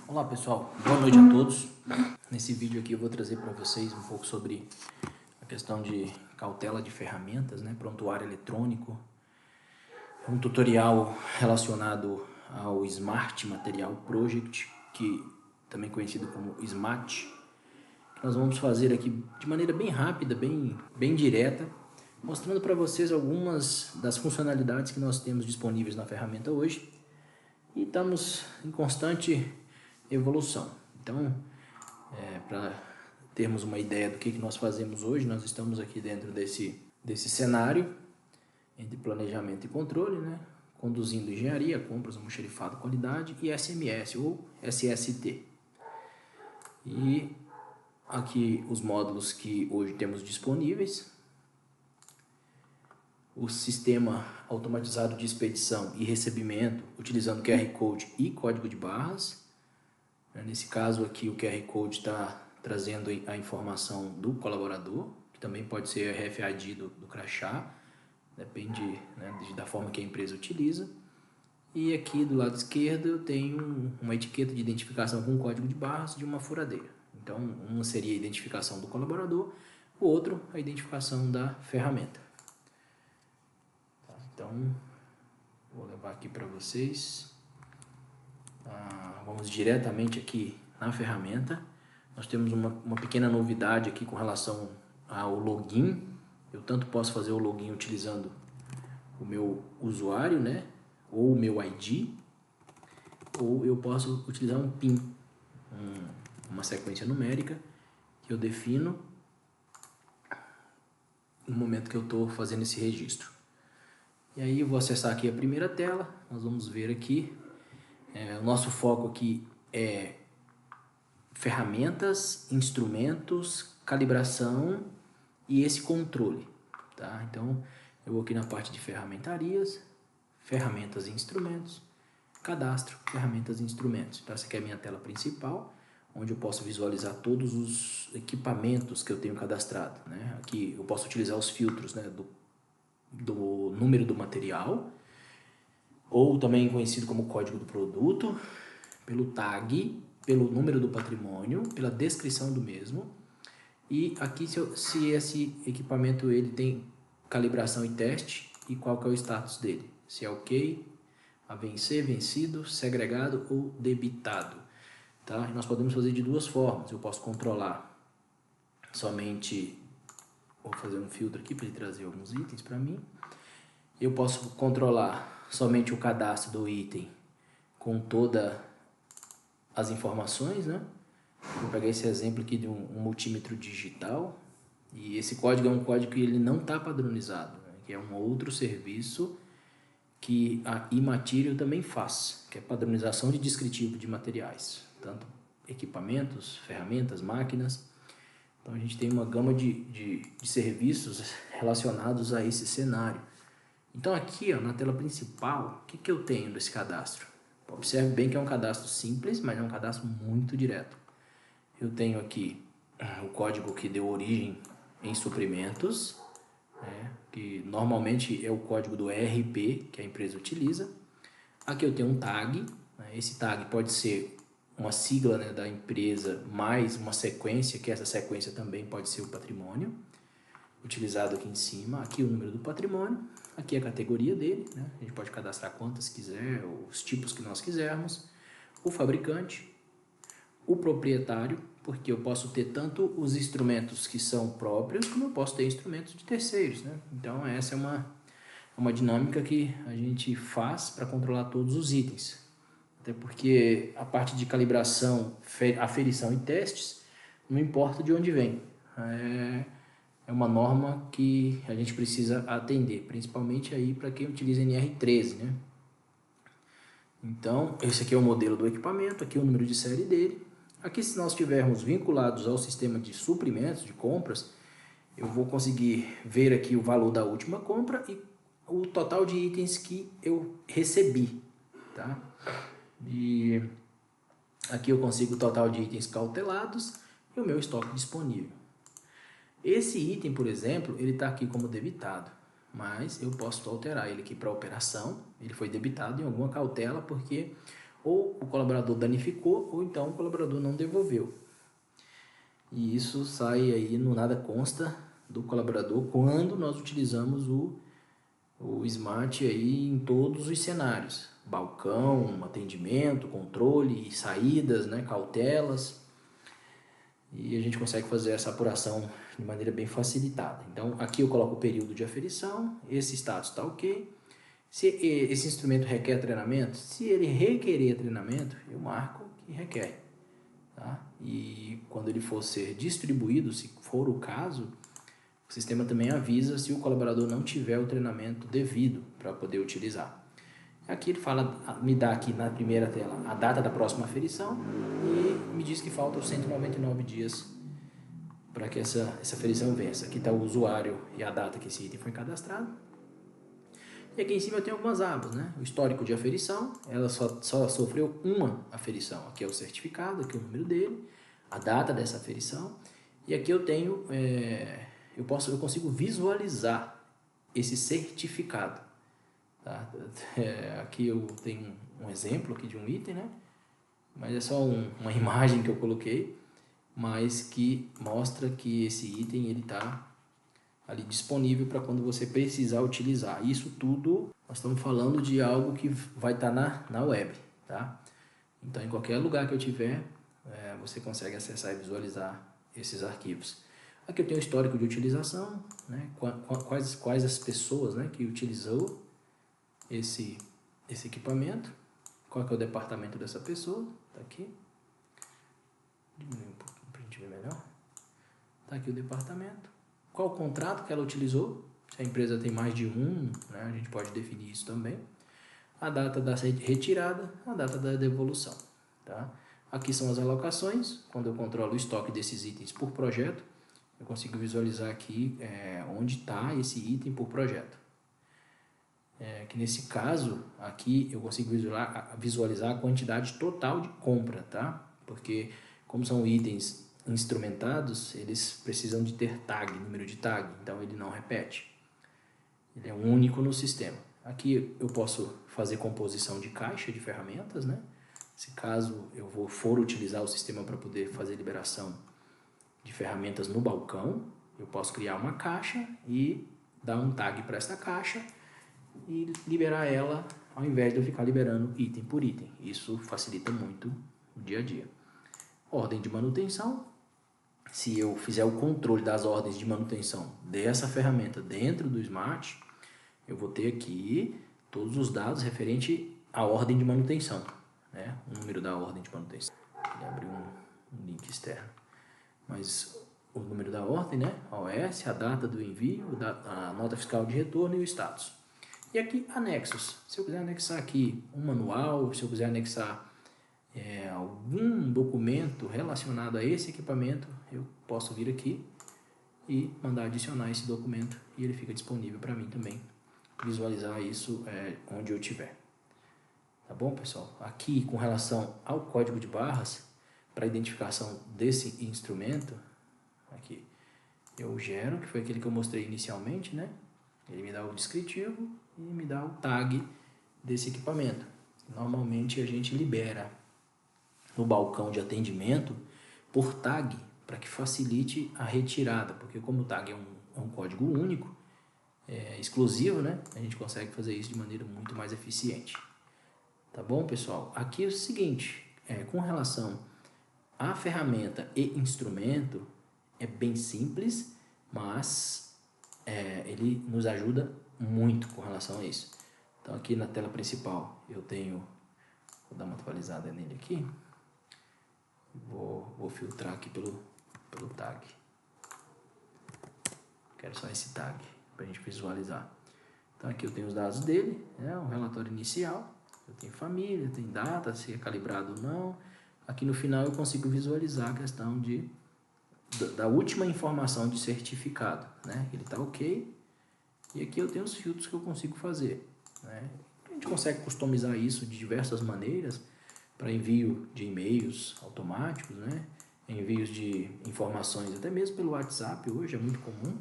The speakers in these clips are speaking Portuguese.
Olá pessoal, boa noite a todos. Nesse vídeo aqui eu vou trazer para vocês um pouco sobre a questão de cautela de ferramentas, prontuário eletrônico. É um tutorial relacionado ao Smart Material Project, que também conhecido como SMAT. Nós vamos fazer aqui de maneira bem rápida, bem direta, mostrando para vocês algumas das funcionalidades que nós temos disponíveis na ferramenta hoje. E estamos em constante evolução. Então, para termos uma ideia do que nós fazemos hoje, nós estamos aqui dentro desse cenário entre planejamento e controle, conduzindo engenharia, compras, almoxarifado, qualidade e SMS ou SST. E aqui os módulos que hoje temos disponíveis. O sistema automatizado de expedição e recebimento utilizando QR Code e código de barras. Nesse caso aqui o QR Code está trazendo a informação do colaborador, que também pode ser RFID do crachá, depende da forma que a empresa utiliza. E aqui do lado esquerdo eu tenho uma etiqueta de identificação com código de barras de uma furadeira. Então uma seria a identificação do colaborador, o outro a identificação da ferramenta. Então, vou levar aqui para vocês. Vamos diretamente aqui na ferramenta. Nós temos uma pequena novidade aqui com relação ao login. Eu tanto posso fazer o login utilizando o meu usuário, ou o meu ID, ou eu posso utilizar um PIN, uma sequência numérica que eu defino no momento que eu estou fazendo esse registro. E aí eu vou acessar aqui a primeira tela, nós vamos ver aqui, o nosso foco aqui é ferramentas, instrumentos, calibração e esse controle, tá? Então eu vou aqui na parte de ferramentarias, ferramentas e instrumentos, cadastro, ferramentas e instrumentos. Então essa aqui é a minha tela principal, onde eu posso visualizar todos os equipamentos que eu tenho cadastrado, Aqui eu posso utilizar os filtros, do número do material, ou também conhecido como código do produto, pelo tag, pelo número do patrimônio, pela descrição do mesmo. E aqui se esse equipamento ele tem calibração e teste e qual que é o status dele, se é ok, a vencer, vencido, segregado ou debitado, tá? E nós podemos fazer de duas formas. Eu posso controlar somente, vou fazer um filtro aqui para ele trazer alguns itens para mim. Eu posso controlar somente o cadastro do item com todas as informações, Vou pegar esse exemplo aqui de um multímetro digital. E esse código é um código que ele não está padronizado, que é um outro serviço que a iMaterial também faz, que é padronização de descritivo de materiais, tanto equipamentos, ferramentas, máquinas. Então a gente tem uma gama de serviços relacionados a esse cenário. Então aqui na tela principal, o que eu tenho desse cadastro? Observe bem que é um cadastro simples, mas é um cadastro muito direto. Eu tenho aqui o código que deu origem em suprimentos, que normalmente é o código do ERP que a empresa utiliza. Aqui eu tenho um tag, esse tag pode ser uma sigla da empresa mais uma sequência, que essa sequência também pode ser o patrimônio, utilizado aqui em cima. Aqui o número do patrimônio, aqui a categoria dele, a gente pode cadastrar quantas quiser, os tipos que nós quisermos, o fabricante, o proprietário, porque eu posso ter tanto os instrumentos que são próprios, como eu posso ter instrumentos de terceiros, Então essa é uma dinâmica que a gente faz para controlar todos os itens. Até porque a parte de calibração, aferição e testes, não importa de onde vem. É uma norma que a gente precisa atender, principalmente aí para quem utiliza NR13, Então, esse aqui é o modelo do equipamento, aqui é o número de série dele. Aqui, se nós estivermos vinculados ao sistema de suprimentos, de compras, eu vou conseguir ver aqui o valor da última compra e o total de itens que eu recebi, tá? E aqui eu consigo o total de itens cautelados e o meu estoque disponível. Esse item, por exemplo, ele está aqui como debitado, mas eu posso alterar ele aqui para operação. Ele foi debitado em alguma cautela porque ou o colaborador danificou, ou então o colaborador não devolveu. E isso sai aí no nada consta do colaborador quando nós utilizamos o Smart aí em todos os cenários. Balcão, atendimento, controle, saídas, né, cautelas. E a gente consegue fazer essa apuração de maneira bem facilitada. Então, aqui eu coloco o período de aferição, esse status está ok. Se esse instrumento requer treinamento, se ele requerer treinamento, eu marco que requer. Tá? E quando ele for ser distribuído, se for o caso, o sistema também avisa se o colaborador não tiver o treinamento devido para poder utilizar. Aqui ele fala, me dá aqui na primeira tela a data da próxima aferição e me diz que faltam 199 dias para que essa aferição vença. Aqui está o usuário e a data que esse item foi cadastrado. E aqui em cima eu tenho algumas abas, né? O histórico de aferição, ela só sofreu uma aferição. Aqui é o certificado, aqui é o número dele, a data dessa aferição. E aqui eu tenho, eu consigo visualizar esse certificado. Tá? Aqui eu tenho um exemplo aqui de um item, né? Mas é só uma imagem que eu coloquei, mas que mostra que esse item ele está ali disponível para quando você precisar utilizar. Isso tudo nós estamos falando de algo que vai estar na web, tá? Então em qualquer lugar que eu tiver, você consegue acessar e visualizar esses arquivos. Aqui eu tenho o histórico de utilização, né? Quais as pessoas, né, que utilizou esse equipamento, qual que é o departamento dessa pessoa, tá aqui, diminuir um pouquinho para a gente ver melhor, tá aqui o departamento, qual o contrato que ela utilizou, se a empresa tem mais de um, né, a gente pode definir isso também, a data da retirada, a data da devolução, tá? Aqui são as alocações, quando eu controlo o estoque desses itens por projeto, eu consigo visualizar aqui onde está esse item por projeto. Que nesse caso, aqui eu consigo visualizar a quantidade total de compra, tá? Porque como são itens instrumentados, eles precisam de ter tag, número de tag, então ele não repete. Ele é único no sistema. Aqui eu posso fazer composição de caixa de ferramentas, né? Se caso eu for utilizar o sistema para poder fazer liberação de ferramentas no balcão, eu posso criar uma caixa e dar um tag para essa caixa e liberar ela ao invés de eu ficar liberando item por item. Isso facilita muito o dia a dia. Ordem de manutenção. Se eu fizer o controle das ordens de manutenção dessa ferramenta dentro do Smart, eu vou ter aqui todos os dados referentes à ordem de manutenção, né? O número da ordem de manutenção. Ele abriu um link externo. Mas o número da ordem, né? A OS, a data do envio, a nota fiscal de retorno e o status. E aqui, anexos. Se eu quiser anexar aqui um manual, se eu quiser anexar algum documento relacionado a esse equipamento, eu posso vir aqui e mandar adicionar esse documento e ele fica disponível para mim também visualizar isso onde eu estiver. Tá bom, pessoal? Aqui, com relação ao código de barras, para identificação desse instrumento, aqui eu gero, que foi aquele que eu mostrei inicialmente, né? Ele me dá o descritivo e me dá o tag desse equipamento. Normalmente a gente libera no balcão de atendimento por tag para que facilite a retirada, porque como o tag é um código único, exclusivo, né? A gente consegue fazer isso de maneira muito mais eficiente. Tá bom, pessoal? Aqui é o seguinte, com relação à ferramenta e instrumento, é bem simples, mas ele nos ajuda muito com relação a isso. Então aqui na tela principal eu tenho, vou dar uma atualizada nele aqui, vou filtrar aqui pelo tag. Quero só esse tag para a gente visualizar. Então aqui eu tenho os dados dele, um relatório inicial, eu tenho família, tem data, se é calibrado ou não. Aqui no final eu consigo visualizar a questão da última informação de certificado, né? Ele está ok. E aqui eu tenho os filtros que eu consigo fazer, né? A gente consegue customizar isso de diversas maneiras para envio de e-mails automáticos, né? Envios de informações até mesmo pelo WhatsApp hoje é muito comum.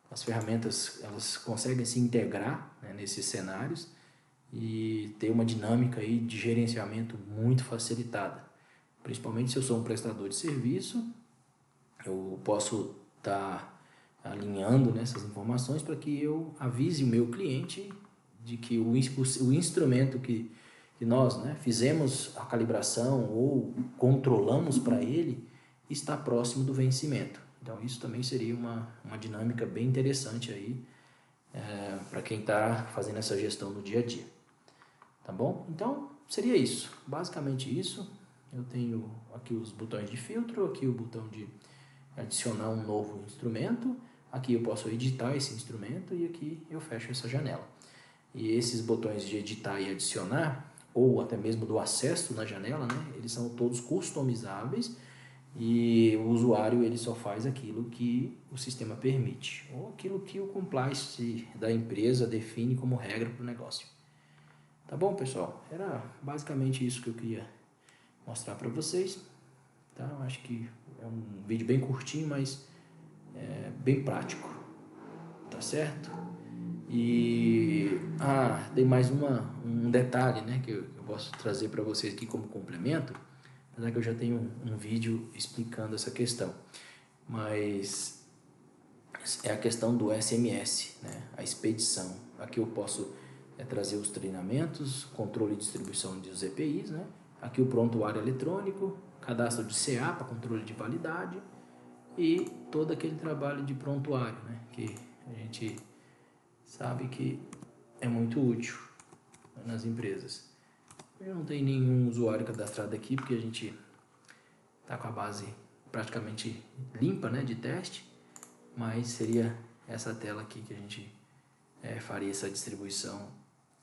As ferramentas elas conseguem se integrar, né, nesses cenários e ter uma dinâmica aí de gerenciamento muito facilitada. Principalmente se eu sou um prestador de serviço, eu posso estar alinhando nessas informações para que eu avise o meu cliente de que o instrumento que nós, né, fizemos a calibração ou controlamos para ele está próximo do vencimento. Então isso também seria uma dinâmica bem interessante aí para quem está fazendo essa gestão no dia a dia. Tá bom? Então seria isso, basicamente isso. Eu tenho aqui os botões de filtro, aqui o botão de adicionar um novo instrumento, aqui eu posso editar esse instrumento e aqui eu fecho essa janela. E esses botões de editar e adicionar, ou até mesmo do acesso na janela, né, eles são todos customizáveis e o usuário ele só faz aquilo que o sistema permite, ou aquilo que o compliance da empresa define como regra para o negócio. Tá bom, pessoal? Era basicamente isso que eu queria mostrar para vocês. Tá? Eu acho que é um vídeo bem curtinho, mas bem prático. Tá certo? E tem mais um detalhe, né, que eu posso trazer para vocês aqui como complemento, apesar que eu já tenho um vídeo explicando essa questão, mas é a questão do SMS, né, a expedição. Aqui eu posso trazer os treinamentos, controle e distribuição dos EPIs, né, aqui o prontuário eletrônico, cadastro de CA para controle de validade e todo aquele trabalho de prontuário, né, que a gente sabe que é muito útil nas empresas. Eu não tenho nenhum usuário cadastrado aqui porque a gente está com a base praticamente limpa, né, de teste, mas seria essa tela aqui que a gente faria essa distribuição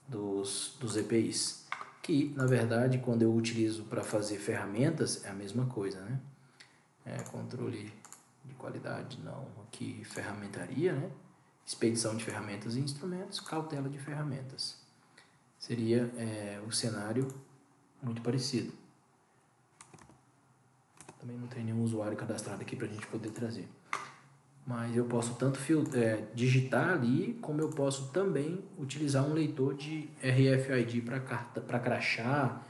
dos EPIs, que na verdade quando eu utilizo para fazer ferramentas é a mesma coisa, né? Controle de qualidade não, aqui ferramentaria, né? Expedição de ferramentas e instrumentos, cautela de ferramentas. Seria o cenário muito parecido. Também não tem nenhum usuário cadastrado aqui para a gente poder trazer. Mas eu posso tanto digitar ali, como eu posso também utilizar um leitor de RFID para crachá,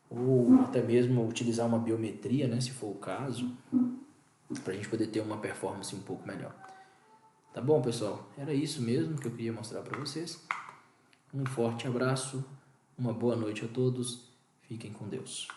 ou até mesmo utilizar uma biometria, né, se for o caso, para a gente poder ter uma performance um pouco melhor. Tá bom, pessoal? Era isso mesmo que eu queria mostrar para vocês. Um forte abraço, uma boa noite a todos, fiquem com Deus.